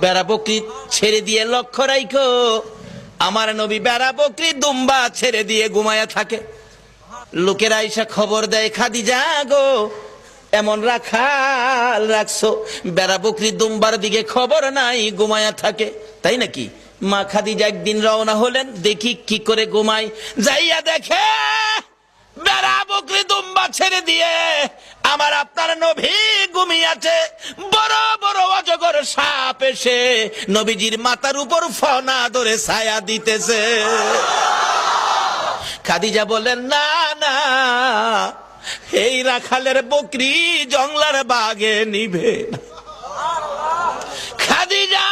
বেড়া বকরি ছেড়ে দিয়ে লক্ষ্য রাখো, আমার নবী বেড়া বকরি দুম্বা ছেড়ে দিয়ে ঘুমায়া থাকে। লোকেরা এসে খবর দেয়, খাদিজা গো এমন রাখাল রাখছো, বেড়া বকরি দুম্বার দিকে খবর নাই, ঘুমায়া থাকে। তাই নাকি? মা খাদিজা একদিন রওনা হলেন, দেখি কি করে ঘুমাই। যাইয়া দেখে বেড়া বকরি দুম্বা ছেড়ে দিয়ে আমার আপনার নবী ঘুমিয়েছে। বড় বড় অজগর সাপ এসে নবীজির মাথার উপর ফনা ধরে ছায়া দিতেছে। খাদিজা বলেন, না না, এই রাখালের বকরি জংলার বাগে নিবে না। খাদিজা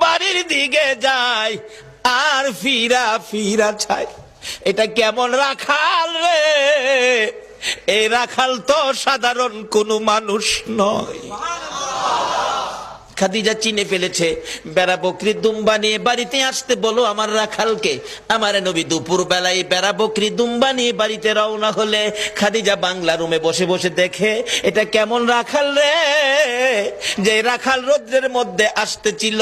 বাড়ির দিকে যায় আর ফিরা ফিরা চায়, এটা কেমন রাখাল রে? এই রাখাল তো সাধারণ কোনো মানুষ নয়। খাদিজা চিনে ফেলেছে। বেড়া বকরি দুম্বা নিয়ে বাড়িতে আসতে বলো আমার রাখালকে। আমার নবী দুপুর বেলায় বেড়া বকরি দুম্বা নিয়ে বাড়িতে রওনা হলে খাদিজা বাংলা রুমে বসে বসে দেখে, এটা কেমন রাখাল রে? যে রাখাল রৌদ্রের মধ্যে আসতেছিল,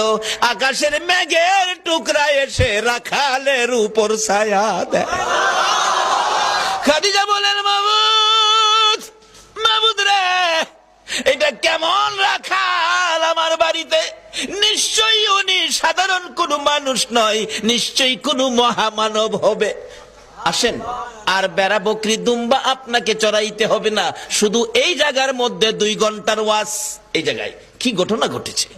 আকাশের মেঘের টুকরা এসে রাখালের উপর ছায়া দেয়। খাদিজা বলেন, মাবুদ মাবুদ রে, এটা কেমন রাখাল আমার বাড়িতে? নিশ্চয়ই উনি সাধারণ কোনো মানুষ নয়, নিশ্চয়ই কোনো মহামানব হবে। আসেন, আর বেড়া বকরি দুম্বা আপনাকে চড়াইতে হবে না, শুধু এই জায়গার মধ্যে 2 ঘন্টার ওয়াজ। এই জায়গায় কি ঘটনা ঘটেছে?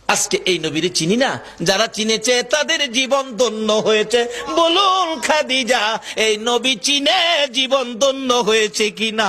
আজকে এই নবীর চিনি না, যারা চিনেছে তাদের জীবন ধন্য হয়েছে। বলুন খাদিজা, এই নবী চিনে জীবন ধন্য হয়েছে কিনা?